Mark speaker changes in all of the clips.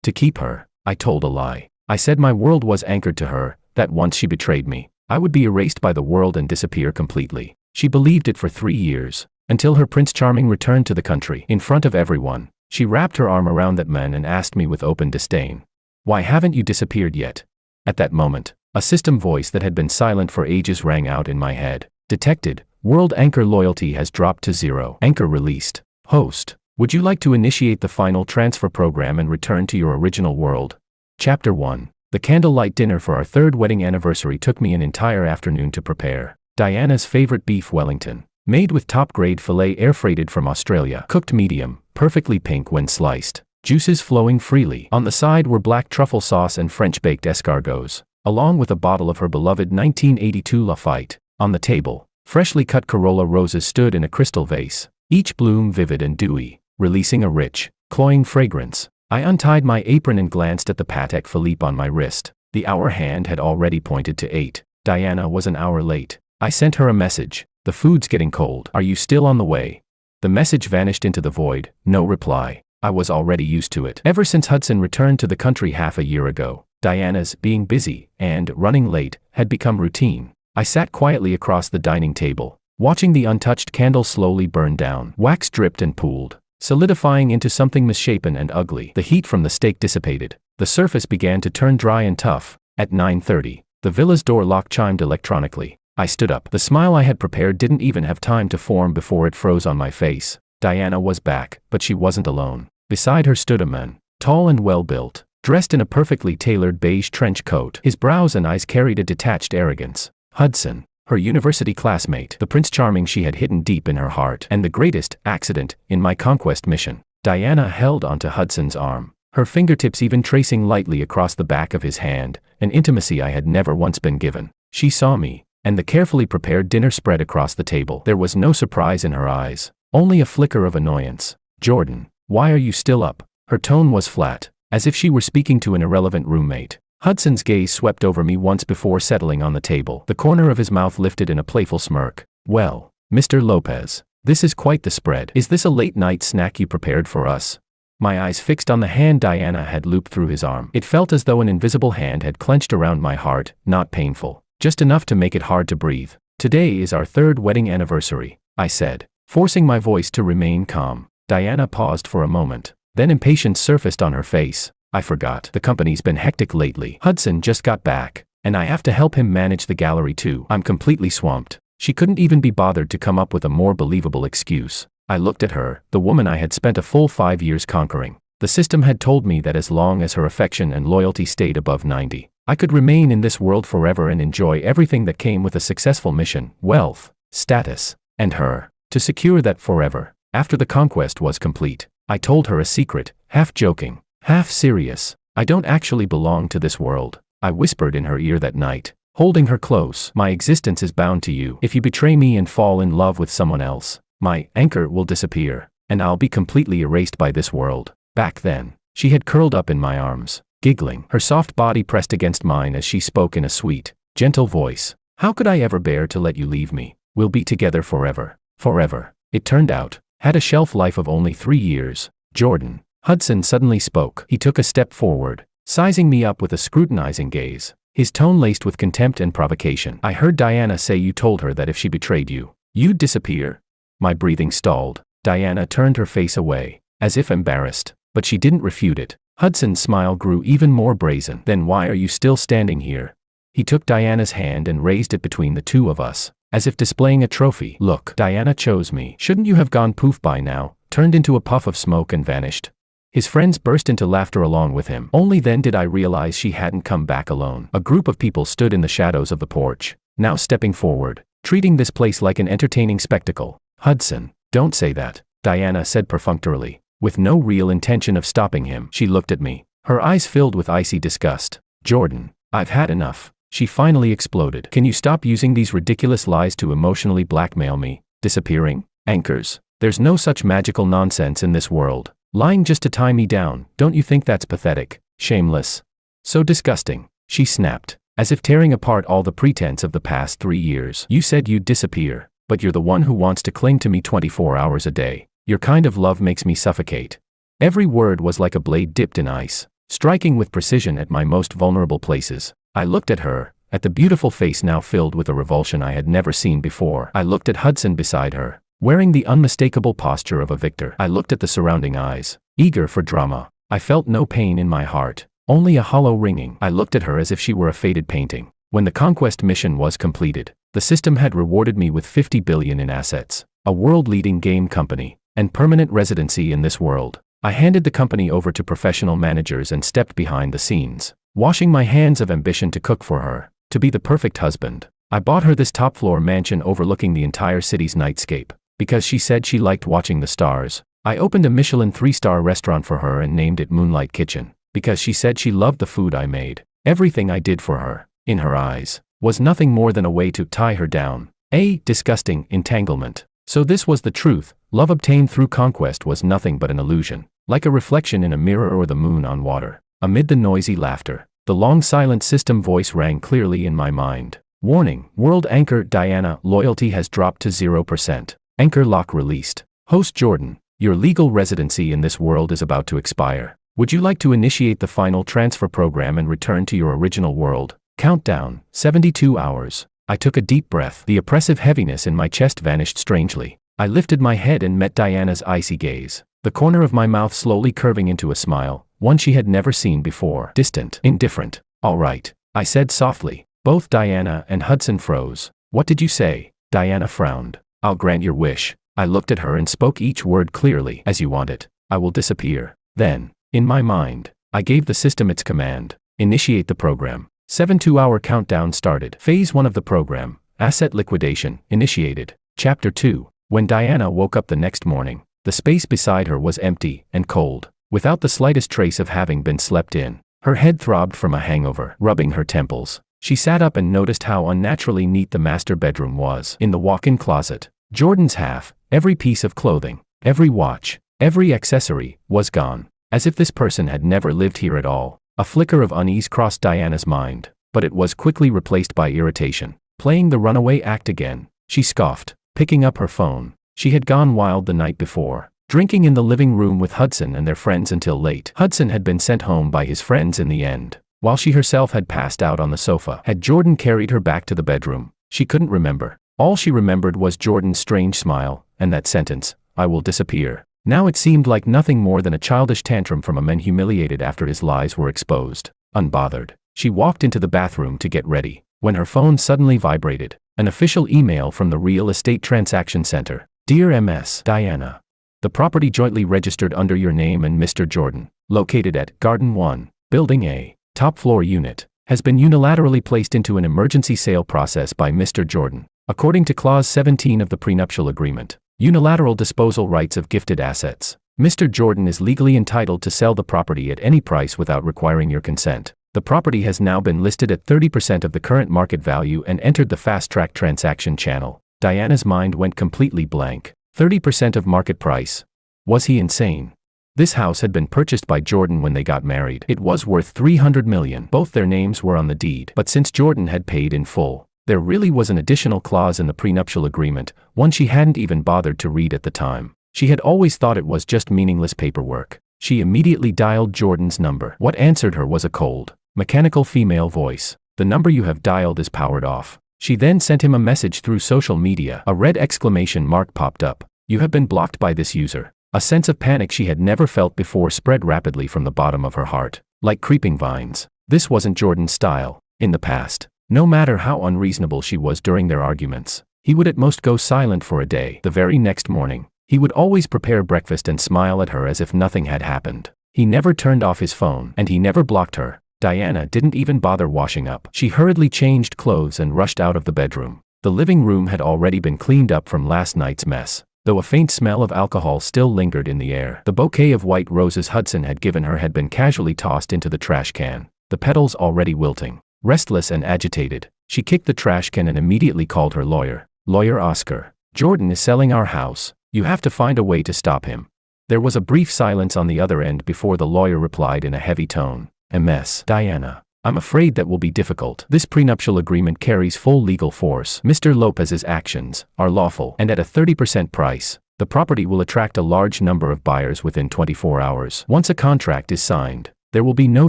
Speaker 1: To keep her, I told a lie. I said my world was anchored to her, that once she betrayed me, I would be erased by the world and disappear completely. She believed it for 3 years, until her Prince Charming returned to the country. In front of everyone, she wrapped her arm around that man and asked me with open disdain, "Why haven't you disappeared yet?" At that moment, a system voice that had been silent for ages rang out in my head. Detected. World anchor loyalty has dropped to 0. Anchor released. Host, would you like to initiate the final transfer program and return to your original world? Chapter 1. The candlelight dinner for our 3rd wedding anniversary took me an entire afternoon to prepare. Diana's favorite beef Wellington, made with top-grade filet air-freighted from Australia, cooked medium, perfectly pink when sliced, juices flowing freely. On the side were black truffle sauce and French-baked escargots, along with a bottle of her beloved 1982 Lafite. On the table, freshly cut Corolla roses stood in a crystal vase, each bloom vivid and dewy, releasing a rich, cloying fragrance. I untied my apron and glanced at the Patek Philippe on my wrist. The hour hand had already pointed to 8. Diana was an hour late. I sent her a message. "The food's getting cold. Are you still on the way?" The message vanished into the void, no reply. I was already used to it. Ever since Hudson returned to the country half a year ago, Diana's being busy and running late had become routine. I sat quietly across the dining table, watching the untouched candle slowly burn down. Wax dripped and pooled, solidifying into something misshapen and ugly. The heat from the steak dissipated. The surface began to turn dry and tough. At 9:30, the villa's door lock chimed electronically. I stood up. The smile I had prepared didn't even have time to form before it froze on my face. Diana was back, but she wasn't alone. Beside her stood a man, tall and well-built, dressed in a perfectly tailored beige trench coat. His brows and eyes carried a detached arrogance. Hudson, her university classmate, the Prince Charming she had hidden deep in her heart, and the greatest accident in my conquest mission. Diana held onto Hudson's arm, her fingertips even tracing lightly across the back of his hand, an intimacy I had never once been given. She saw me, and the carefully prepared dinner spread across the table. There was no surprise in her eyes, only a flicker of annoyance. "Jordan, why are you still up?" Her tone was flat, as if she were speaking to an irrelevant roommate. Hudson's gaze swept over me once before settling on the table. The corner of his mouth lifted in a playful smirk. "Well, Mr. Lopez, this is quite the spread. Is this a late-night snack you prepared for us?" My eyes fixed on the hand Diana had looped through his arm. It felt as though an invisible hand had clenched around my heart, not painful, just enough to make it hard to breathe. "Today is our 3rd wedding anniversary," I said, forcing my voice to remain calm. Diana paused for a moment, then impatience surfaced on her face. "I forgot. The company's been hectic lately. Hudson just got back, and I have to help him manage the gallery too. I'm completely swamped." She couldn't even be bothered to come up with a more believable excuse. I looked at her, the woman I had spent a full 5 years conquering. The system had told me that as long as her affection and loyalty stayed above 90, I could remain in this world forever and enjoy everything that came with a successful mission, wealth, status, and her. To secure that forever, after the conquest was complete, I told her a secret, half joking, half serious. "I don't actually belong to this world," I whispered in her ear that night, holding her close. "My existence is bound to you. If you betray me and fall in love with someone else, my anchor will disappear, and I'll be completely erased by this world." Back then, she had curled up in my arms, giggling, her soft body pressed against mine as she spoke in a sweet, gentle voice. "How could I ever bear to let you leave me? We'll be together forever." Forever, it turned out, had a shelf life of only 3 years. "Jordan," Hudson suddenly spoke. He took a step forward, sizing me up with a scrutinizing gaze, his tone laced with contempt and provocation. "I heard Diana say you told her that if she betrayed you, you'd disappear." My breathing stalled. Diana turned her face away, as if embarrassed, but she didn't refute it. Hudson's smile grew even more brazen. "Then why are you still standing here?" He took Diana's hand and raised it between the two of us, as if displaying a trophy. "Look, Diana chose me. Shouldn't you have gone poof by now?" Turned into a puff of smoke and vanished. His friends burst into laughter along with him. Only then did I realize she hadn't come back alone. A group of people stood in the shadows of the porch, now stepping forward, treating this place like an entertaining spectacle. "Hudson, don't say that," Diana said perfunctorily. With no real intention of stopping him, she looked at me, her eyes filled with icy disgust. "Jordan, I've had enough," she finally exploded. "Can you stop using these ridiculous lies to emotionally blackmail me? Disappearing? Anchors? There's no such magical nonsense in this world. Lying just to tie me down, don't you think that's pathetic, shameless? So disgusting," she snapped, as if tearing apart all the pretense of the past 3 years. "You said you'd disappear, but you're the one who wants to cling to me 24 hours a day. Your kind of love makes me suffocate." Every word was like a blade dipped in ice, striking with precision at my most vulnerable places. I looked at her, at the beautiful face now filled with a revulsion I had never seen before. I looked at Hudson beside her, wearing the unmistakable posture of a victor. I looked at the surrounding eyes, eager for drama. I felt no pain in my heart, only a hollow ringing. I looked at her as if she were a faded painting. When the conquest mission was completed, the system had rewarded me with 50 billion in assets, a world-leading game company, and permanent residency in this world. I handed the company over to professional managers and stepped behind the scenes, washing my hands of ambition to cook for her, to be the perfect husband. I bought her this top-floor mansion overlooking the entire city's nightscape, because she said she liked watching the stars. I opened a Michelin 3-star restaurant for her and named it Moonlight Kitchen, because she said she loved the food I made. Everything I did for her, in her eyes, was nothing more than a way to tie her down. A disgusting entanglement. So this was the truth. Love obtained through conquest was nothing but an illusion, like a reflection in a mirror or the moon on water. Amid the noisy laughter, the long silent system voice rang clearly in my mind. Warning, world anchor Diana, loyalty has dropped to 0%. Anchor lock released. Host Jordan, your legal residency in this world is about to expire. Would you like to initiate the final transfer program and return to your original world? Countdown, 72 hours. I took a deep breath. The oppressive heaviness in my chest vanished strangely. I lifted my head and met Diana's icy gaze, the corner of my mouth slowly curving into a smile, one she had never seen before. Distant, indifferent. All right, I said softly. Both Diana and Hudson froze. What did you say? Diana frowned. I'll grant your wish. I looked at her and spoke each word clearly. As you want it. I will disappear. Then, in my mind, I gave the system its command. Initiate the program. 72-hour countdown started. Phase 1 of the program, asset liquidation, initiated. Chapter 2. When Diana woke up the next morning, the space beside her was empty and cold, without the slightest trace of having been slept in. Her head throbbed from a hangover, rubbing her temples. She sat up and noticed how unnaturally neat the master bedroom was. In the walk-in closet, Jordan's half, every piece of clothing, every watch, every accessory, was gone, as if this person had never lived here at all. A flicker of unease crossed Diana's mind, but it was quickly replaced by irritation. Playing the runaway act again, she scoffed, picking up her phone. She had gone wild the night before, drinking in the living room with Hudson and their friends until late. Hudson had been sent home by his friends in the end, while she herself had passed out on the sofa. Had Jordan carried her back to the bedroom? She couldn't remember. All she remembered was Jordan's strange smile, and that sentence, I will disappear. Now it seemed like nothing more than a childish tantrum from a man humiliated after his lies were exposed. Unbothered, she walked into the bathroom to get ready, when her phone suddenly vibrated. An official email from the Real Estate Transaction Center. Dear Ms. Diana, the property jointly registered under your name and Mr. Jordan, located at Garden 1, Building A, top floor unit, has been unilaterally placed into an emergency sale process by Mr. Jordan. According to Clause 17 of the prenuptial agreement, unilateral disposal rights of gifted assets. Mr. Jordan is legally entitled to sell the property at any price without requiring your consent. The property has now been listed at 30% of the current market value and entered the fast-track transaction channel. Diana's mind went completely blank. 30% of market price. Was he insane? This house had been purchased by Jordan when they got married. It was worth 300 million. Both their names were on the deed. But since Jordan had paid in full, there really was an additional clause in the prenuptial agreement, one she hadn't even bothered to read at the time. She had always thought it was just meaningless paperwork. She immediately dialed Jordan's number. What answered her was a cold, mechanical female voice. The number you have dialed is powered off. She then sent him a message through social media. A red exclamation mark popped up. You have been blocked by this user. A sense of panic she had never felt before spread rapidly from the bottom of her heart, like creeping vines. This wasn't Jordan's style. In the past, no matter how unreasonable she was during their arguments, he would at most go silent for a day. The very next morning, he would always prepare breakfast and smile at her as if nothing had happened. He never turned off his phone, and he never blocked her. Diana didn't even bother washing up. She hurriedly changed clothes and rushed out of the bedroom. The living room had already been cleaned up from last night's mess, though a faint smell of alcohol still lingered in the air. The bouquet of white roses Hudson had given her had been casually tossed into the trash can, the petals already wilting. Restless and agitated, she kicked the trash can and immediately called her lawyer. Lawyer Oscar, Jordan is selling our house. You have to find a way to stop him. There was a brief silence on the other end before the lawyer replied in a heavy tone. Ms. Diana, I'm afraid that will be difficult. This prenuptial agreement carries full legal force. Mr. Lopez's actions are lawful, and at a 30% price, the property will attract a large number of buyers within 24 hours. Once a contract is signed, There will be no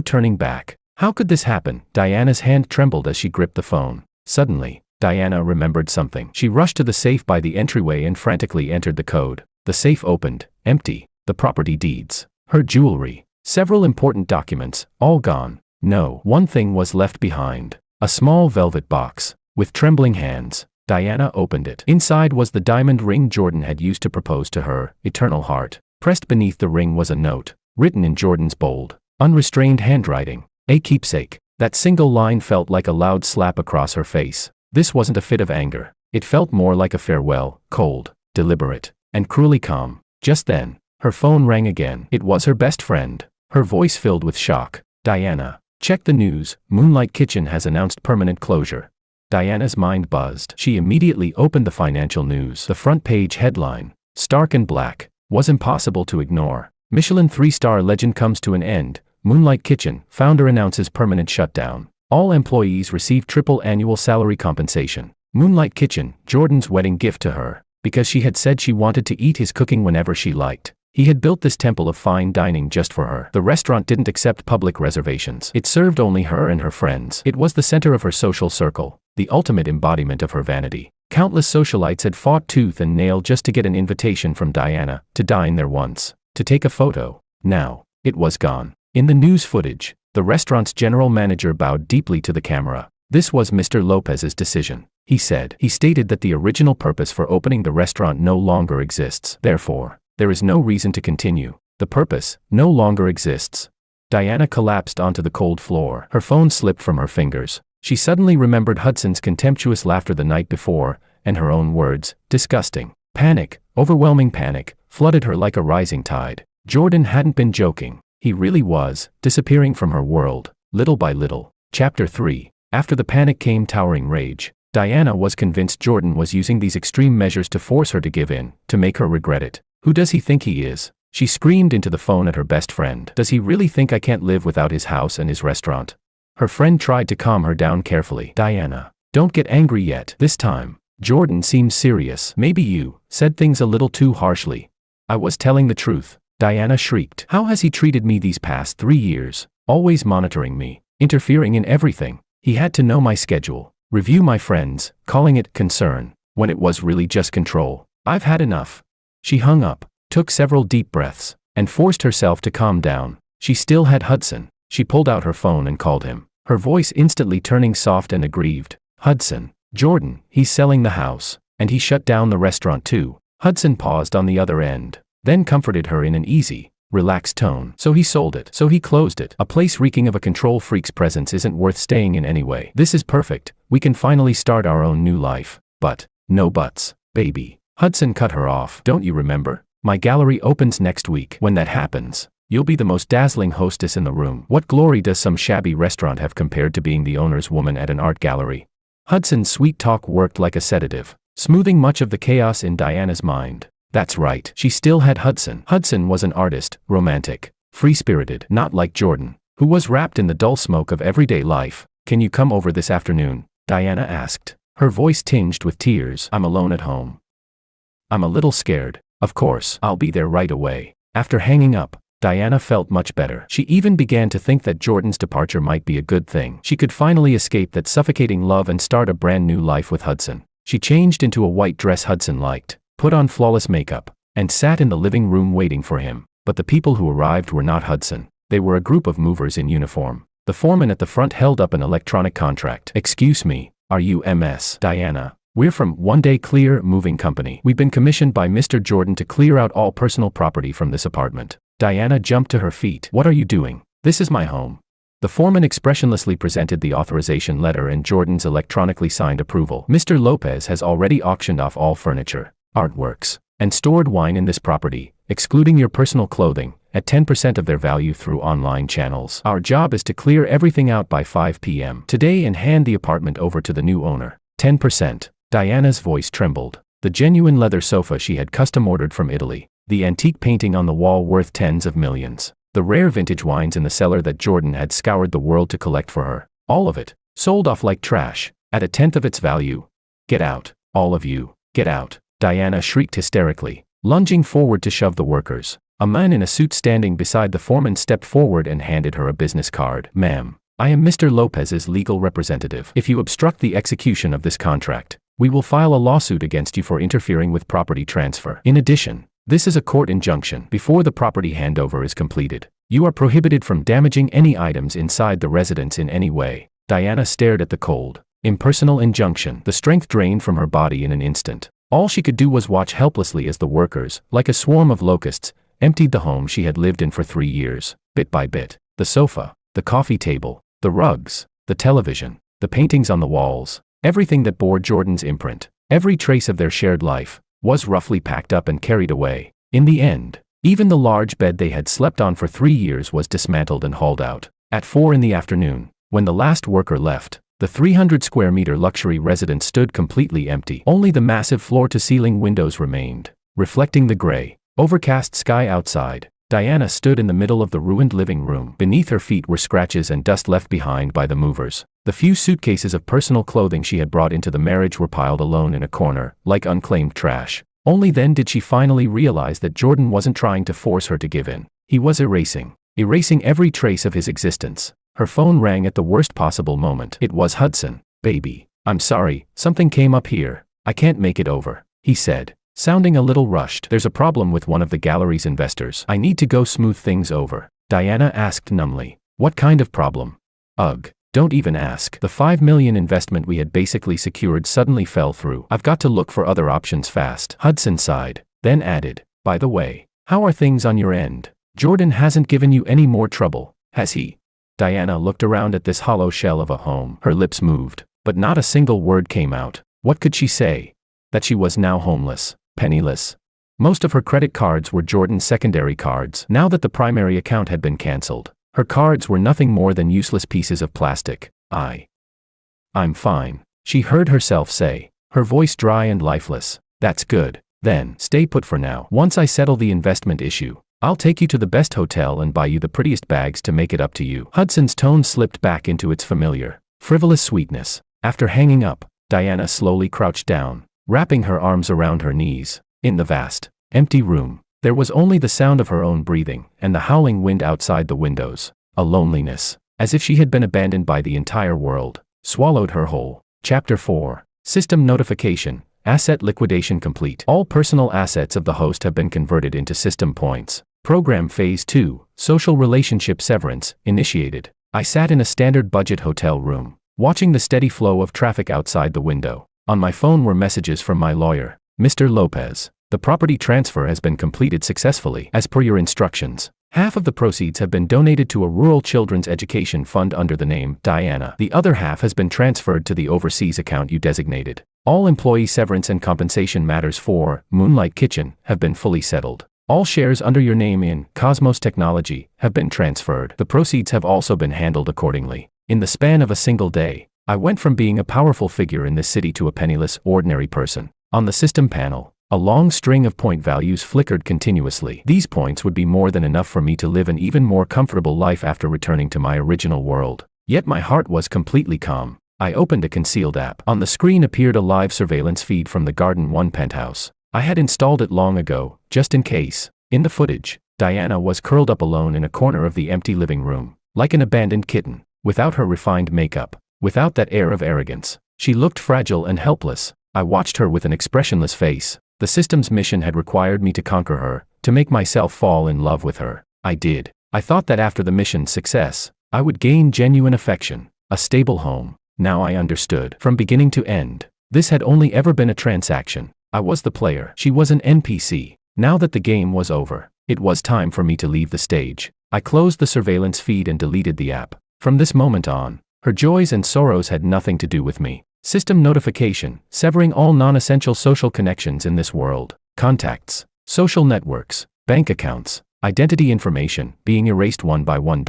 Speaker 1: turning back. How could this happen? Diana's hand trembled as she gripped the phone. Suddenly, Diana remembered something. She rushed to the safe by the entryway and frantically entered the code. The safe opened, empty. The property deeds, her jewelry, several important documents, all gone. No, one thing was left behind. A small velvet box. With trembling hands, Diana opened it. Inside was the diamond ring Jordan had used to propose to her, Eternal Heart. Pressed beneath the ring was a note, written in Jordan's bold, unrestrained handwriting. A keepsake. That single line felt like a loud slap across her face. This wasn't a fit of anger. It felt more like a farewell, cold, deliberate, and cruelly calm. Just then, her phone rang again. It was her best friend. Her voice filled with shock. Diana, check the news. Moonlight Kitchen has announced permanent closure. Diana's mind buzzed. She immediately opened the financial news. The front page headline, stark and black, was impossible to ignore. Michelin 3-star legend comes to an end. Moonlight Kitchen, founder announces permanent shutdown. All employees receive triple annual salary compensation. Moonlight Kitchen, Jordan's wedding gift to her, because she had said she wanted to eat his cooking whenever she liked. He had built this temple of fine dining just for her. The restaurant didn't accept public reservations. It served only her and her friends. It was the center of her social circle, the ultimate embodiment of her vanity. Countless socialites had fought tooth and nail just to get an invitation from Diana, to dine there once, to take a photo. Now, it was gone. In the news footage, the restaurant's general manager bowed deeply to the camera. This was Mr. Lopez's decision, he said. He stated that the original purpose for opening the restaurant no longer exists. Therefore, there is no reason to continue. The purpose no longer exists. Diana collapsed onto the cold floor. Her phone slipped from her fingers. She suddenly remembered Hudson's contemptuous laughter the night before, and her own words, disgusting. Panic, overwhelming panic, flooded her like a rising tide. Jordan hadn't been joking. He really was, disappearing from her world, little by little. Chapter 3. After the panic came towering rage. Diana was convinced Jordan was using these extreme measures to force her to give in, to make her regret it. Who does he think he is? She screamed into the phone at her best friend. Does he really think I can't live without his house and his restaurant? Her friend tried to calm her down carefully. Diana, don't get angry yet. This time, Jordan seemed serious. Maybe you said things a little too harshly. I was telling the truth. Diana shrieked. How has he treated me these past 3 years? Always monitoring me, interfering in everything. He had to know my schedule, review my friends, calling it concern, when it was really just control. I've had enough. She hung up, took several deep breaths, and forced herself to calm down. She still had Hudson. She pulled out her phone and called him, her voice instantly turning soft and aggrieved. Hudson, Jordan, he's selling the house, and he shut down the restaurant too. Hudson paused on the other end, then comforted her in an easy, relaxed tone. So he sold it. So he closed it. A place reeking of a control freak's presence isn't worth staying in anyway. This is perfect. We can finally start our own new life. But, no buts, baby. Hudson cut her off. Don't you remember? My gallery opens next week. When that happens, you'll be the most dazzling hostess in the room. What glory does some shabby restaurant have compared to being the owner's woman at an art gallery? Hudson's sweet talk worked like a sedative, smoothing much of the chaos in Diana's mind. That's right, she still had Hudson. Hudson was an artist, romantic, free-spirited, not like Jordan, who was wrapped in the dull smoke of everyday life. Can you come over this afternoon? Diana asked, her voice tinged with tears. I'm alone at home. I'm a little scared. Of course, I'll be there right away. After hanging up, Diana felt much better. She even began to think that Jordan's departure might be a good thing. She could finally escape that suffocating love and start a brand new life with Hudson. She changed into a white dress Hudson liked, put on flawless makeup, and sat in the living room waiting for him. But the people who arrived were not Hudson. They were a group of movers in uniform. The foreman at the front held up an electronic contract. Excuse me, are you Ms. Diana? We're from One Day Clear Moving Company. We've been commissioned by Mr. Jordan to clear out all personal property from this apartment. Diana jumped to her feet. What are you doing? This is my home. The foreman expressionlessly presented the authorization letter and Jordan's electronically signed approval. Mr. Lopez has already auctioned off all furniture, artworks, and stored wine in this property, excluding your personal clothing, at 10% of their value through online channels. Our job is to clear everything out by 5 p.m. today and hand the apartment over to the new owner. 10%. Diana's voice trembled. The genuine leather sofa she had custom ordered from Italy, the antique painting on the wall worth tens of millions, the rare vintage wines in the cellar that Jordan had scoured the world to collect for her, all of it, sold off like trash, at 1/10 of its value. Get out, all of you, get out. Diana shrieked hysterically, lunging forward to shove the workers, A man in a suit standing beside the foreman stepped forward and handed her a business card. "Ma'am, I am Mr. Lopez's legal representative. If you obstruct the execution of this contract, we will file a lawsuit against you for interfering with property transfer. In addition, this is a court injunction. Before the property handover is completed, you are prohibited from damaging any items inside the residence in any way." Diana stared at the cold, impersonal injunction. The strength drained from her body in an instant. All she could do was watch helplessly as the workers, like a swarm of locusts, emptied the home she had lived in for 3 years, bit by bit. The sofa, the coffee table, the rugs, the television, the paintings on the walls, everything that bore Jordan's imprint, every trace of their shared life, was roughly packed up and carried away. In the end, even the large bed they had slept on for 3 years was dismantled and hauled out. At 4 in the afternoon, when the last worker left, the 300 square meter luxury residence stood completely empty. Only the massive floor-to-ceiling windows remained, reflecting the gray, overcast sky outside. Diana stood in the middle of the ruined living room. Beneath her feet were scratches and dust left behind by the movers. The few suitcases of personal clothing she had brought into the marriage were piled alone in a corner, like unclaimed trash. Only then did she finally realize that Jordan wasn't trying to force her to give in. He was erasing every trace of his existence. Her phone rang at the worst possible moment. It was Hudson. "Baby, I'm sorry, something came up here. I can't make it over," he said, sounding a little rushed. "There's a problem with one of the gallery's investors. I need to go smooth things over." Diana asked numbly. "What kind of problem?" "Ugh, don't even ask. The $5 million investment we had basically secured suddenly fell through. I've got to look for other options fast." Hudson sighed, then added, "By the way, how are things on your end? Jordan hasn't given you any more trouble, has he?" Diana looked around at this hollow shell of a home. Her lips moved, but not a single word came out. What could she say? That she was now homeless, penniless. Most of her credit cards were Jordan's secondary cards. Now that the primary account had been cancelled, her cards were nothing more than useless pieces of plastic. I'm fine," she heard herself say, her voice dry and lifeless. "That's good. Then, stay put for now. Once I settle the investment issue, I'll take you to the best hotel and buy you the prettiest bags to make it up to you." Hudson's tone slipped back into its familiar, frivolous sweetness. After hanging up, Diana slowly crouched down, wrapping her arms around her knees. In the vast, empty room, there was only the sound of her own breathing and the howling wind outside the windows. A loneliness, as if she had been abandoned by the entire world, swallowed her whole. Chapter 4. System notification. Asset liquidation complete. All personal assets of the host have been converted into system points. Program Phase 2, Social Relationship Severance, initiated. I sat in a standard budget hotel room, watching the steady flow of traffic outside the window. On my phone were messages from my lawyer. "Mr. Lopez, the property transfer has been completed successfully. As per your instructions, half of the proceeds have been donated to a rural children's education fund under the name Diana. The other half has been transferred to the overseas account you designated. All employee severance and compensation matters for Moonlight Kitchen have been fully settled. All shares under your name in Cosmos Technology have been transferred. The proceeds have also been handled accordingly." In the span of a single day, I went from being a powerful figure in this city to a penniless, ordinary person. On the system panel, a long string of point values flickered continuously. These points would be more than enough for me to live an even more comfortable life after returning to my original world. Yet my heart was completely calm. I opened a concealed app. On the screen appeared a live surveillance feed from the Garden 1 penthouse. I had installed it long ago, just in case. In the footage, Diana was curled up alone in a corner of the empty living room, like an abandoned kitten, without her refined makeup, without that air of arrogance. She looked fragile and helpless. I watched her with an expressionless face. The system's mission had required me to conquer her, to make myself fall in love with her. I did. I thought that after the mission's success, I would gain genuine affection, a stable home. Now I understood. From beginning to end, this had only ever been a transaction. I was the player. She was an NPC. Now that the game was over, it was time for me to leave the stage. I closed the surveillance feed and deleted the app. From this moment on, her joys and sorrows had nothing to do with me. System notification, severing all non-essential social connections in this world. Contacts, social networks, bank accounts, identity information, being erased one by one.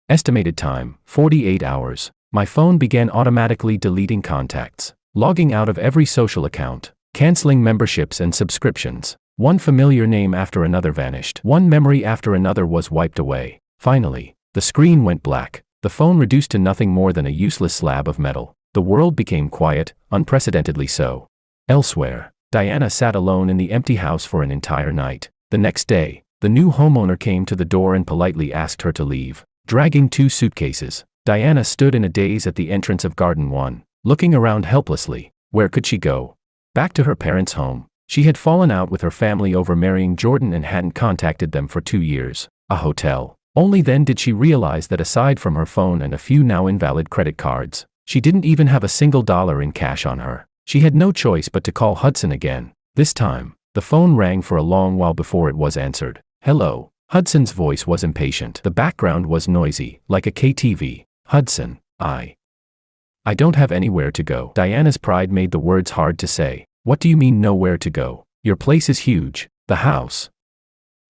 Speaker 1: Estimated time, 48 hours. My phone began automatically deleting contacts, logging out of every social account, canceling memberships and subscriptions. One familiar name after another vanished. One memory after another was wiped away. Finally, the screen went black. The phone reduced to nothing more than a useless slab of metal. The world became quiet, unprecedentedly so. Elsewhere, Diana sat alone in the empty house for an entire night. The next day, The new homeowner came to the door and politely asked her to leave. Dragging 2 suitcases, Diana stood in a daze at the entrance of Garden 1, looking around helplessly. Where could she go? Back to her parents' home. She had fallen out with her family over marrying Jordan and hadn't contacted them for 2 years. A hotel. Only then did she realize that aside from her phone and a few now invalid credit cards, she didn't even have a single dollar in cash on her. She had no choice but to call Hudson again. This time, the phone rang for a long while before it was answered. Hello. Hudson's voice was impatient. The background was noisy, like a KTV. Hudson, I don't have anywhere to go. Diana's pride made the words hard to say. What do you mean nowhere to go? Your place is huge. The house.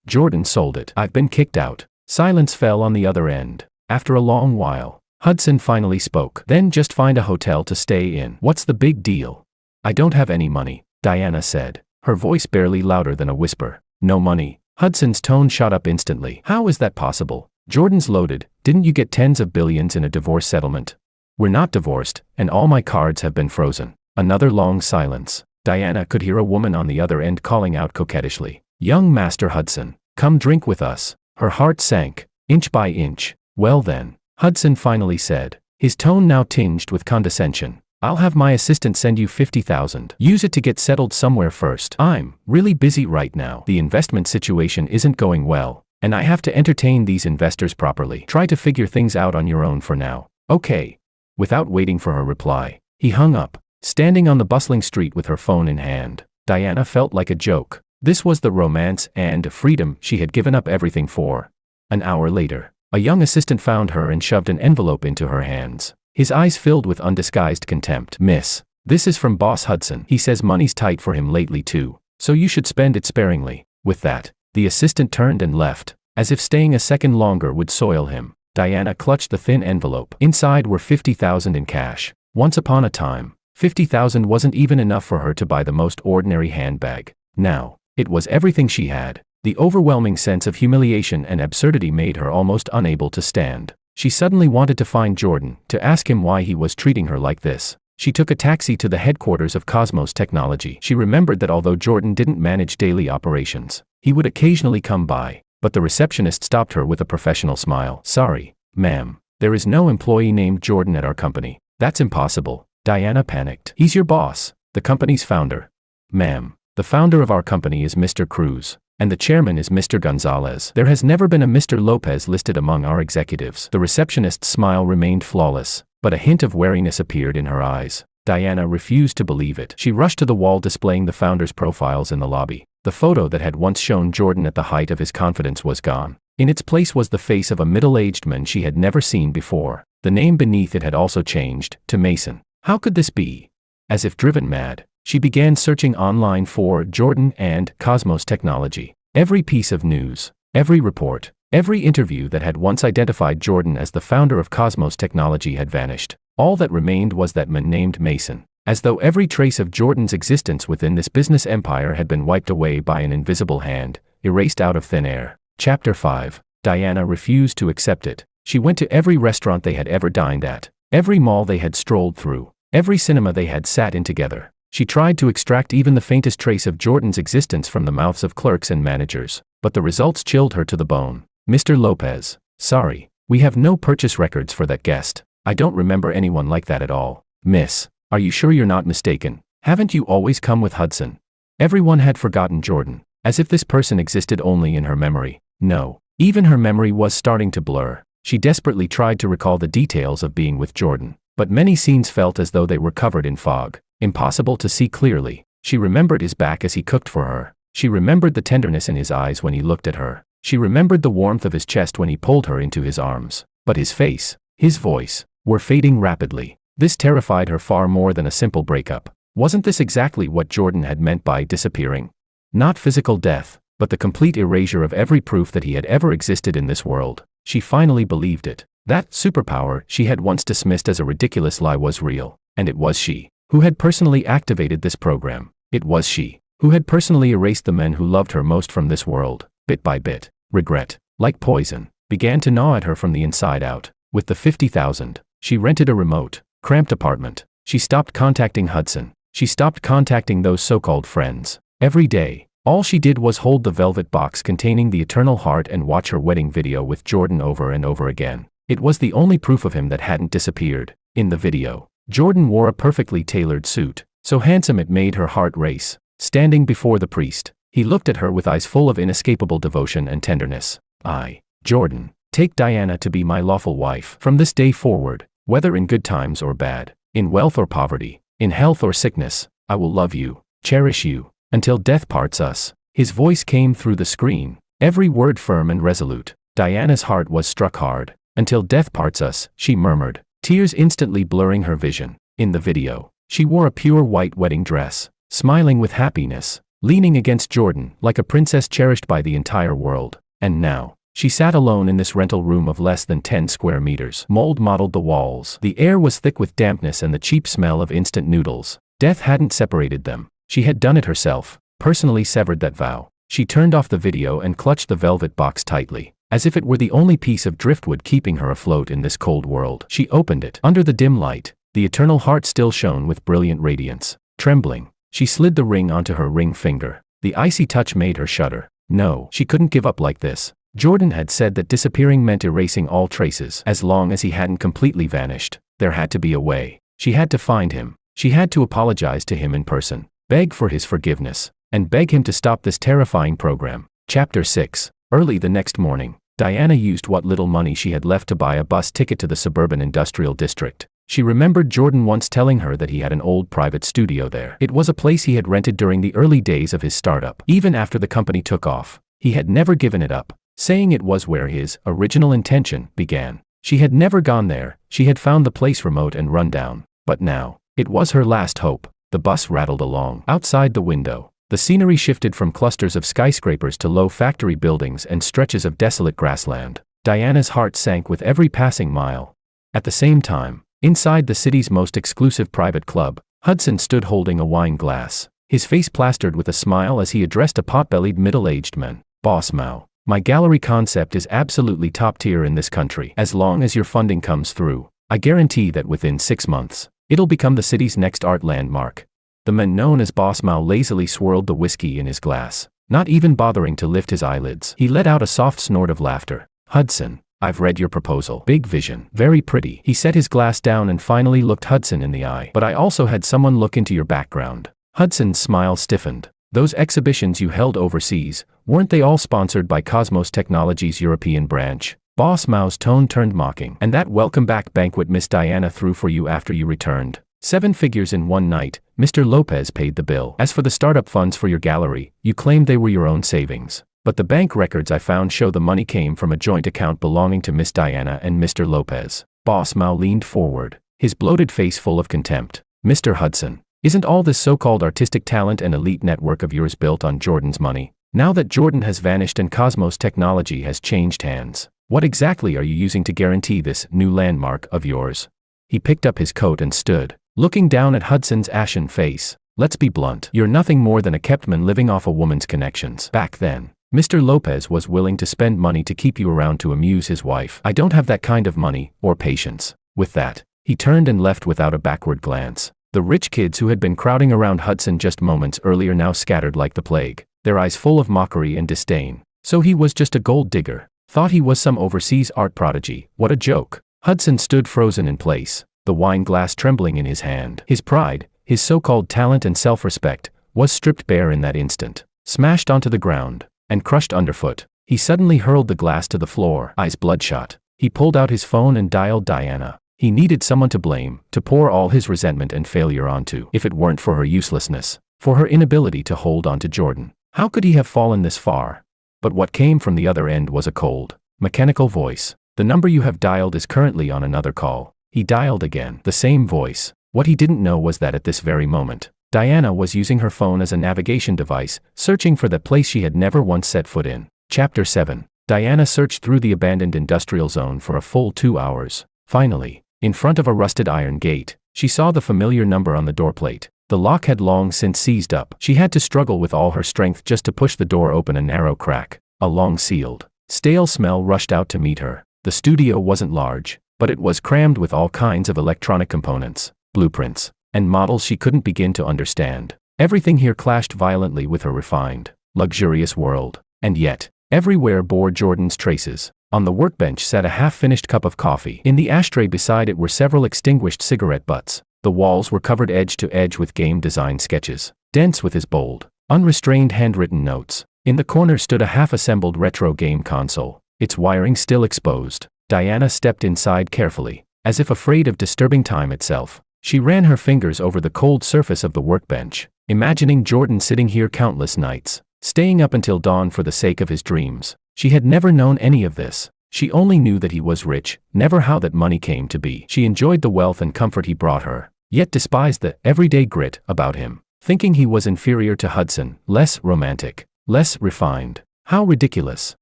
Speaker 1: Jordan sold it. I've been kicked out. Silence fell on the other end. After a long while, Hudson finally spoke. Then just find a hotel to stay in. What's the big deal? I don't have any money, Diana said, her voice barely louder than a whisper. No money? Hudson's tone shot up instantly. How is that possible? Jordan's loaded. Didn't you get tens of billions in a divorce settlement? We're not divorced, and all my cards have been frozen. Another long silence. Diana could hear a woman on the other end calling out coquettishly. Young Master Hudson, come drink with us. Her heart sank, inch by inch. Well then, Hudson finally said, his tone now tinged with condescension. I'll have my assistant send you $50,000. Use it to get settled somewhere first. I'm really busy right now. The investment situation isn't going well, and I have to entertain these investors properly. Try to figure things out on your own for now. Okay. Without waiting for her reply, he hung up. Standing on the bustling street with her phone in hand, Diana felt like a joke. This was the romance and freedom she had given up everything for. An hour later, a young assistant found her and shoved an envelope into her hands. His eyes filled with undisguised contempt. Miss, this is from Boss Hudson. He says money's tight for him lately too, so you should spend it sparingly. With that, the assistant turned and left, as if staying a second longer would soil him. Diana clutched the thin envelope. Inside were $50,000 in cash. Once upon a time, $50,000 wasn't even enough for her to buy the most ordinary handbag. Now, it was everything she had. The overwhelming sense of humiliation and absurdity made her almost unable to stand. She suddenly wanted to find Jordan, to ask him why he was treating her like this. She took a taxi to the headquarters of Cosmos Technology. She remembered that although Jordan didn't manage daily operations, he would occasionally come by, but the receptionist stopped her with a professional smile. Sorry, ma'am, there is no employee named Jordan at our company. That's impossible. Diana panicked. He's your boss, the company's founder. Ma'am, the founder of our company is Mr. Cruz, and the chairman is Mr. Gonzalez. There has never been a Mr. Lopez listed among our executives. The receptionist's smile remained flawless, but a hint of wariness appeared in her eyes. Diana refused to believe it. She rushed to the wall displaying the founders' profiles in the lobby. The photo that had once shown Jordan at the height of his confidence was gone. In its place was the face of a middle-aged man she had never seen before. The name beneath it had also changed, to Mason. How could this be? As if driven mad, she began searching online for Jordan and Cosmos Technology. Every piece of news, every report, every interview that had once identified Jordan as the founder of Cosmos Technology had vanished. All that remained was that man named Mason. As though every trace of Jordan's existence within this business empire had been wiped away by an invisible hand, erased out of thin air. Chapter 5. Diana refused to accept it. She went to every restaurant they had ever dined at, every mall they had strolled through, every cinema they had sat in together. She tried to extract even the faintest trace of Jordan's existence from the mouths of clerks and managers, but the results chilled her to the bone. Mr. Lopez, sorry, we have no purchase records for that guest. I don't remember anyone like that at all. Miss, are you sure you're not mistaken? Haven't you always come with Hudson? Everyone had forgotten Jordan, as if this person existed only in her memory. No, even her memory was starting to blur. She desperately tried to recall the details of being with Jordan, but many scenes felt as though they were covered in fog, impossible to see clearly. She remembered his back as he cooked for her. She remembered the tenderness in his eyes when he looked at her. She remembered the warmth of his chest when he pulled her into his arms. But his face, his voice, were fading rapidly. This terrified her far more than a simple breakup. Wasn't this exactly what Jordan had meant by disappearing? Not physical death, but the complete erasure of every proof that he had ever existed in this world. She finally believed it. That superpower she had once dismissed as a ridiculous lie was real, and it was she who had personally activated this program. It was she who had personally erased the men who loved her most from this world. Bit by bit, regret, like poison, began to gnaw at her from the inside out. With the $50,000, she rented a remote, cramped apartment. She stopped contacting Hudson. She stopped contacting those so-called friends. Every day, All she did was hold the velvet box containing the eternal heart and watch her wedding video with Jordan over and over again. It was the only proof of him that hadn't disappeared. In the video, Jordan wore a perfectly tailored suit, so handsome it made her heart race. Standing before the priest, he looked at her with eyes full of inescapable devotion and tenderness. "I, Jordan, take Diana to be my lawful wife. From this day forward, whether in good times or bad, in wealth or poverty, in health or sickness, I will love you, cherish you, until death parts us." His voice came through the screen, every word firm and resolute. Diana's heart was struck hard. "Until death parts us," she murmured, tears instantly blurring her vision. In the video, she wore a pure white wedding dress, smiling with happiness, leaning against Jordan like a princess cherished by the entire world. And now, she sat alone in this rental room of less than 10 square meters. Mold mottled the walls. The air was thick with dampness and the cheap smell of instant noodles. Death hadn't separated them. She had done it herself, personally severed that vow. She turned off the video and clutched the velvet box tightly, as if it were the only piece of driftwood keeping her afloat in this cold world. She opened it. Under the dim light, the eternal heart still shone with brilliant radiance. Trembling, she slid the ring onto her ring finger. The icy touch made her shudder. No, she couldn't give up like this. Jordan had said that disappearing meant erasing all traces. As long as he hadn't completely vanished, there had to be a way. She had to find him. She had to apologize to him in person, beg for his forgiveness, and beg him to stop this terrifying program. Chapter 6. Early the next morning, Diana used what little money she had left to buy a bus ticket to the suburban industrial district. She remembered Jordan once telling her that he had an old private studio there. It was a place he had rented during the early days of his startup. Even after the company took off, he had never given it up, saying it was where his original intention began. She had never gone there. She had found the place remote and run down. But now, it was her last hope. The bus rattled along. Outside the window, the scenery shifted from clusters of skyscrapers to low factory buildings and stretches of desolate grassland. Diana's heart sank with every passing mile. At the same time, inside the city's most exclusive private club, Hudson stood holding a wine glass, his face plastered with a smile as he addressed a pot-bellied middle-aged man. "Boss Mao, my gallery concept is absolutely top tier in this country. As long as your funding comes through, I guarantee that within 6 months, it'll become the city's next art landmark." The man known as Boss Mao lazily swirled the whiskey in his glass, not even bothering to lift his eyelids. He let out a soft snort of laughter. "Hudson, I've read your proposal. Big vision. Very pretty." He set his glass down and finally looked Hudson in the eye. "But I also had someone look into your background." Hudson's smile stiffened. "Those exhibitions you held overseas, weren't they all sponsored by Cosmos Technologies' European branch?" Boss Mao's tone turned mocking. "And that welcome back banquet Miss Diana threw for you after you returned? 7 figures in one night. Mr. Lopez paid the bill. As for the startup funds for your gallery, you claimed they were your own savings. But the bank records I found show the money came from a joint account belonging to Miss Diana and Mr. Lopez." Boss Mao leaned forward, his bloated face full of contempt. "Mr. Hudson, isn't all this so-called artistic talent and elite network of yours built on Jordan's money? Now that Jordan has vanished and Cosmos Technology has changed hands, what exactly are you using to guarantee this new landmark of yours?" He picked up his coat and stood, looking down at Hudson's ashen face. "Let's be blunt. You're nothing more than a kept man living off a woman's connections. Back then, Mr. Lopez was willing to spend money to keep you around to amuse his wife. I don't have that kind of money, or patience." With that, he turned and left without a backward glance. The rich kids who had been crowding around Hudson just moments earlier now scattered like the plague, their eyes full of mockery and disdain. So he was just a gold digger. Thought he was some overseas art prodigy. What a joke. Hudson stood frozen in place, the wine glass trembling in his hand. His pride, his so-called talent and self-respect, was stripped bare in that instant, smashed onto the ground, and crushed underfoot. He suddenly hurled the glass to the floor, eyes bloodshot. He pulled out his phone and dialed Diana. He needed someone to blame, to pour all his resentment and failure onto. If it weren't for her uselessness, for her inability to hold on to Jordan, how could he have fallen this far? But what came from the other end was a cold, mechanical voice. "The number you have dialed is currently on another call." He dialed again, the same voice. What he didn't know was that at this very moment, Diana was using her phone as a navigation device, searching for that place she had never once set foot in. Chapter 7. Diana searched through the abandoned industrial zone for a full 2 hours. Finally, in front of a rusted iron gate, she saw the familiar number on the doorplate. The lock had long since seized up. She had to struggle with all her strength just to push the door open a narrow crack. A long sealed, stale smell rushed out to meet her. The studio wasn't large, but it was crammed with all kinds of electronic components, blueprints, and models she couldn't begin to understand. Everything here clashed violently with her refined, luxurious world. And yet, everywhere bore Jordan's traces. On the workbench sat a half-finished cup of coffee. In the ashtray beside it were several extinguished cigarette butts. The walls were covered edge to edge with game design sketches, dense with his bold, unrestrained handwritten notes. In the corner stood a half-assembled retro game console, its wiring still exposed. Diana stepped inside carefully, as if afraid of disturbing time itself. She ran her fingers over the cold surface of the workbench, imagining Jordan sitting here countless nights, staying up until dawn for the sake of his dreams. She had never known any of this. She only knew that he was rich, never how that money came to be. She enjoyed the wealth and comfort he brought her, yet despised the everyday grit about him, thinking he was inferior to Hudson, less romantic, less refined. How ridiculous,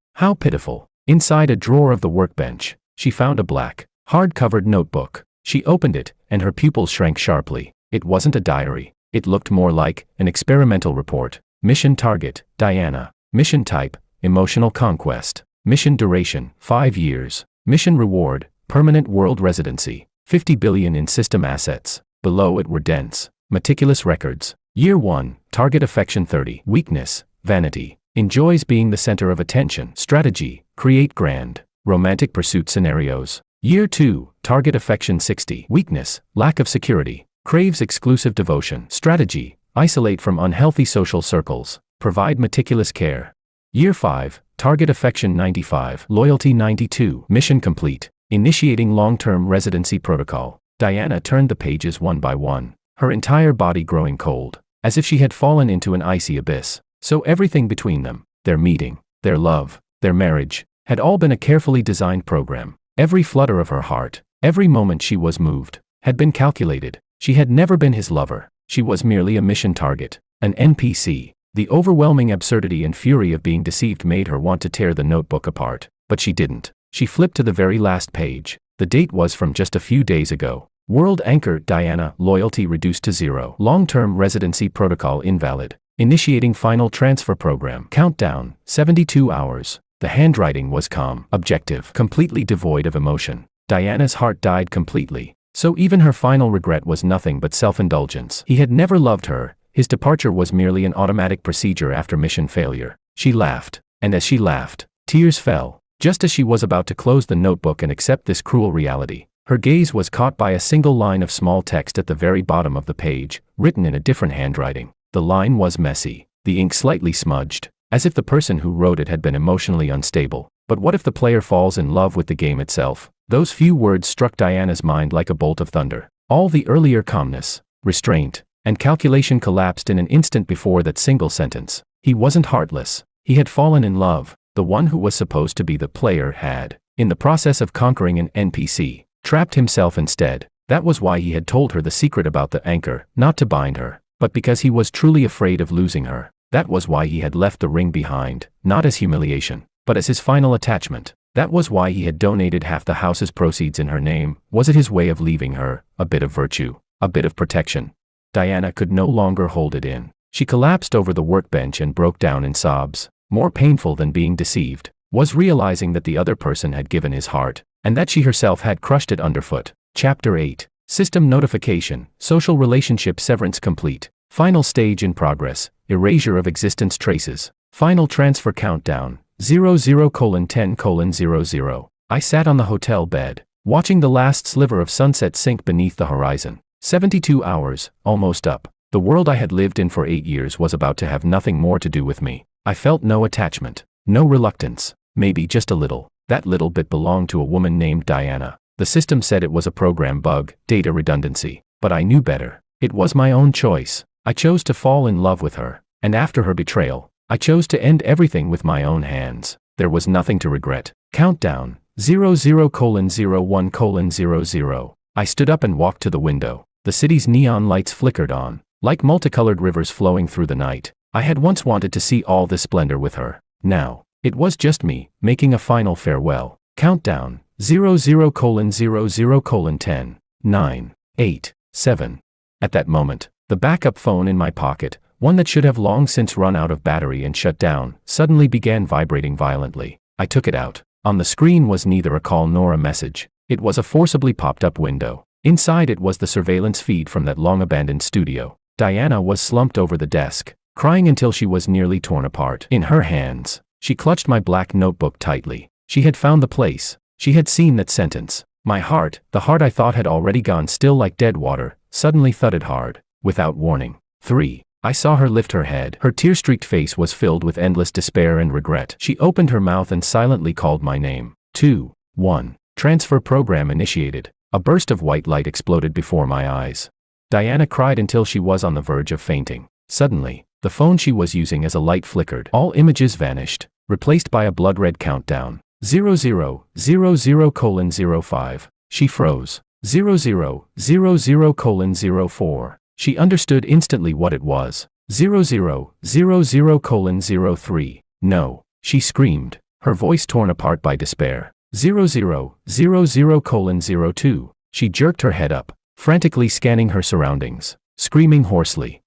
Speaker 1: how pitiful. Inside a drawer of the workbench, she found a black, hard-covered notebook. She opened it, and her pupils shrank sharply. It wasn't a diary. It looked more like an experimental report. Mission target, Diana. Mission type, emotional conquest. Mission duration, 5 years. Mission reward, permanent world residency. 50 billion in system assets. Below it were dense, meticulous records. Year 1, target affection 30. Weakness, vanity. Enjoys being the center of attention. Strategy, create grand, romantic pursuit scenarios. Year 2, target affection 60. Weakness, lack of security. Craves exclusive devotion. Strategy, isolate from unhealthy social circles. Provide meticulous care. Year 5, target affection 95. Loyalty 92. Mission complete. Initiating long-term residency protocol. Diana turned the pages one by one, her entire body growing cold, as if she had fallen into an icy abyss. So everything between them, their meeting, their love, their marriage, had all been a carefully designed program. Every flutter of her heart, every moment she was moved, had been calculated. She had never been his lover. She was merely a mission target, an NPC. The overwhelming absurdity and fury of being deceived made her want to tear the notebook apart, but she didn't. She flipped to the very last page. The date was from just a few days ago. World anchor Diana, loyalty reduced to 0. Long-term residency protocol invalid. Initiating final transfer program. Countdown, 72 hours. The handwriting was calm, objective, completely devoid of emotion. Diana's heart died completely. So even her final regret was nothing but self-indulgence. He had never loved her. His departure was merely an automatic procedure after mission failure. She laughed, and as she laughed, tears fell. Just as she was about to close the notebook and accept this cruel reality, her gaze was caught by a single line of small text at the very bottom of the page, written in a different handwriting. The line was messy, the ink slightly smudged, as if the person who wrote it had been emotionally unstable. But what if the player falls in love with the game itself? Those few words struck Diana's mind like a bolt of thunder. All the earlier calmness, restraint, and calculation collapsed in an instant before that single sentence. He wasn't heartless. He had fallen in love. The one who was supposed to be the player had, in the process of conquering an NPC, trapped himself instead. That was why he had told her the secret about the anchor, not to bind her, but because he was truly afraid of losing her. That was why he had left the ring behind, not as humiliation, but as his final attachment. That was why he had donated half the house's proceeds in her name. Was it his way of leaving her, a bit of virtue, a bit of protection? Diana could no longer hold it in. She collapsed over the workbench and broke down in sobs. More painful than being deceived was realizing that the other person had given his heart, and that she herself had crushed it underfoot. Chapter 8. System notification, social relationship severance complete. Final stage in progress, erasure of existence traces. Final transfer countdown, 00:10:00. I sat on the hotel bed, watching the last sliver of sunset sink beneath the horizon. 72 hours, almost up. The world I had lived in for 8 years was about to have nothing more to do with me. I felt no attachment, no reluctance, maybe just a little. That little bit belonged to a woman named Diana. The system said it was a program bug, data redundancy, but I knew better. It was my own choice. I chose to fall in love with her, and after her betrayal, I chose to end everything with my own hands. There was nothing to regret. Countdown, 00:01:00. I stood up and walked to the window. The city's neon lights flickered on, like multicolored rivers flowing through the night. I had once wanted to see all this splendor with her. Now, it was just me, making a final farewell. Countdown, 00:00:10, 9, 8, 7. At that moment, the backup phone in my pocket, one that should have long since run out of battery and shut down, suddenly began vibrating violently. I took it out. On the screen was neither a call nor a message. It was a forcibly popped-up window. Inside it was the surveillance feed from that long-abandoned studio. Diana was slumped over the desk, crying until she was nearly torn apart. In her hands, she clutched my black notebook tightly. She had found the place. She had seen that sentence. My heart, the heart I thought had already gone still like dead water, suddenly thudded hard, without warning. 3. I saw her lift her head. Her tear-streaked face was filled with endless despair and regret. She opened her mouth and silently called my name. 2. 1. Transfer program initiated. A burst of white light exploded before my eyes. Diana cried until she was on the verge of fainting. Suddenly, the phone she was using as a light flickered. All images vanished, replaced by a blood-red countdown. 0000:05. She froze. 0000:04. She understood instantly what it was. 0000:03. No, she screamed, her voice torn apart by despair. 0000:02. She jerked her head up, frantically scanning her surroundings, screaming hoarsely.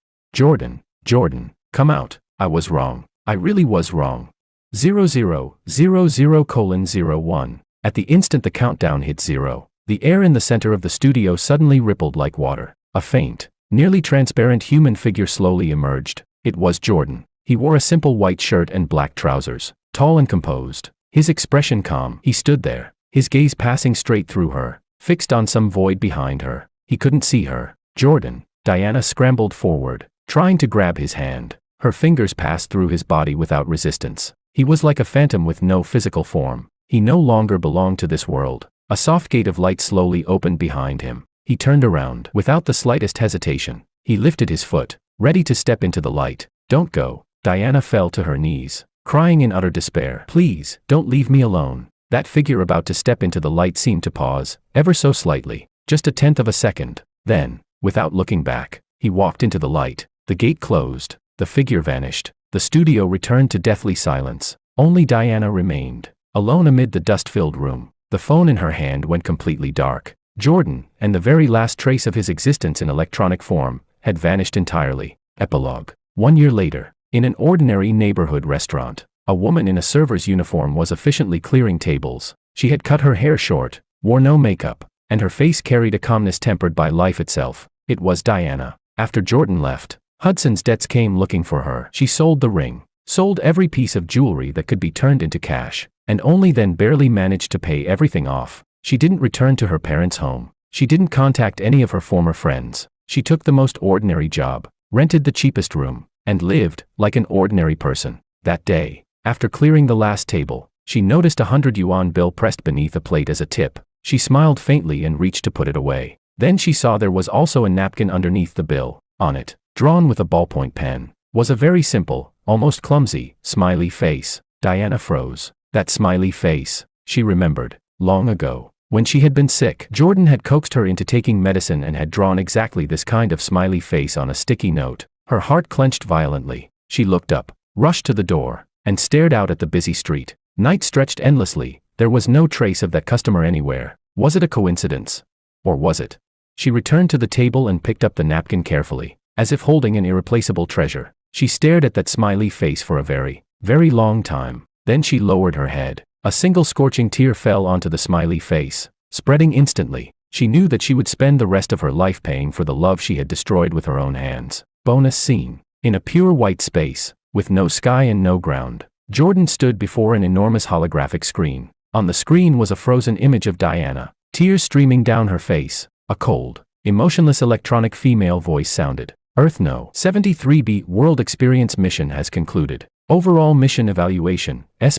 Speaker 1: Jordan, come out. I was wrong. I really was wrong. 00:01. At the instant the countdown hit 0, the air in the center of the studio suddenly rippled like water. A faint, nearly transparent human figure slowly emerged. It was Jordan. He wore a simple white shirt and black trousers, tall and composed, his expression calm. He stood there, his gaze passing straight through her, fixed on some void behind her. He couldn't see her. Jordan. Diana scrambled forward, trying to grab his hand. Her fingers passed through his body without resistance. He was like a phantom with no physical form. He no longer belonged to this world. A soft gate of light slowly opened behind him. He turned around. Without the slightest hesitation, he lifted his foot, ready to step into the light. Don't go. Diana fell to her knees, crying in utter despair. Please, don't leave me alone. That figure about to step into the light seemed to pause, ever so slightly, just a tenth of a second. Then, without looking back, he walked into the light. The gate closed. The figure vanished. The studio returned to deathly silence. Only Diana remained, alone amid the dust-filled room. The phone in her hand went completely dark. Jordan, and the very last trace of his existence in electronic form, had vanished entirely. Epilogue. 1 year later, in an ordinary neighborhood restaurant, a woman in a server's uniform was efficiently clearing tables. She had cut her hair short, wore no makeup, and her face carried a calmness tempered by life itself. It was Diana. After Jordan left, Hudson's debts came looking for her. She sold the ring, sold every piece of jewelry that could be turned into cash, and only then barely managed to pay everything off. She didn't return to her parents' home. She didn't contact any of her former friends. She took the most ordinary job, rented the cheapest room, and lived like an ordinary person. That day, after clearing the last table, she noticed a 100 yuan bill pressed beneath a plate as a tip. She smiled faintly and reached to put it away. Then she saw there was also a napkin underneath the bill. On it, drawn with a ballpoint pen, was a very simple, almost clumsy, smiley face. Diana froze. That smiley face, she remembered, long ago, when she had been sick. Jordan had coaxed her into taking medicine and had drawn exactly this kind of smiley face on a sticky note. Her heart clenched violently. She looked up, rushed to the door, and stared out at the busy street. Night stretched endlessly. There was no trace of that customer anywhere. Was it a coincidence? Or was it? She returned to the table and picked up the napkin carefully, as if holding an irreplaceable treasure. She stared at that smiley face for a very, very long time. Then she lowered her head. A single scorching tear fell onto the smiley face, spreading instantly. She knew that she would spend the rest of her life paying for the love she had destroyed with her own hands. Bonus scene. In a pure white space, with no sky and no ground, Jordan stood before an enormous holographic screen. On the screen was a frozen image of Diana, tears streaming down her face. A cold, emotionless electronic female voice sounded. Earth No. 73B World Experience mission has concluded. Overall mission evaluation, S+.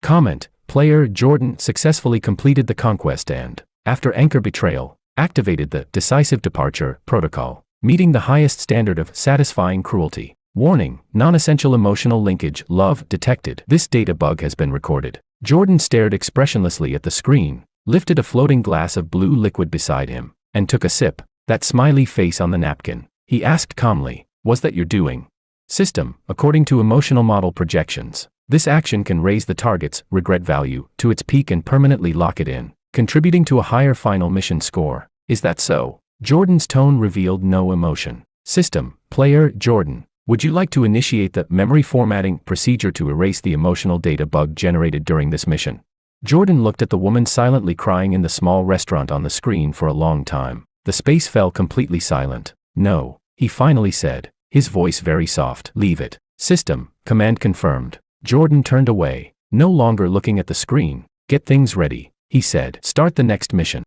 Speaker 1: Comment, player Jordan successfully completed the conquest and, after Anchor betrayal, activated the decisive departure protocol, meeting the highest standard of satisfying cruelty. Warning, non-essential emotional linkage, love, detected. This data bug has been recorded. Jordan stared expressionlessly at the screen, lifted a floating glass of blue liquid beside him, and took a sip. That smiley face on the napkin. He asked calmly, "Was that your doing?" System, according to emotional model projections, this action can raise the target's regret value to its peak and permanently lock it in, contributing to a higher final mission score. Is that so? Jordan's tone revealed no emotion. System, player Jordan, would you like to initiate the memory formatting procedure to erase the emotional data bug generated during this mission? Jordan looked at the woman silently crying in the small restaurant on the screen for a long time. The space fell completely silent. No, he finally said, his voice very soft. Leave it. System, command confirmed. Jordan turned away, no longer looking at the screen. Get things ready, he said. Start the next mission.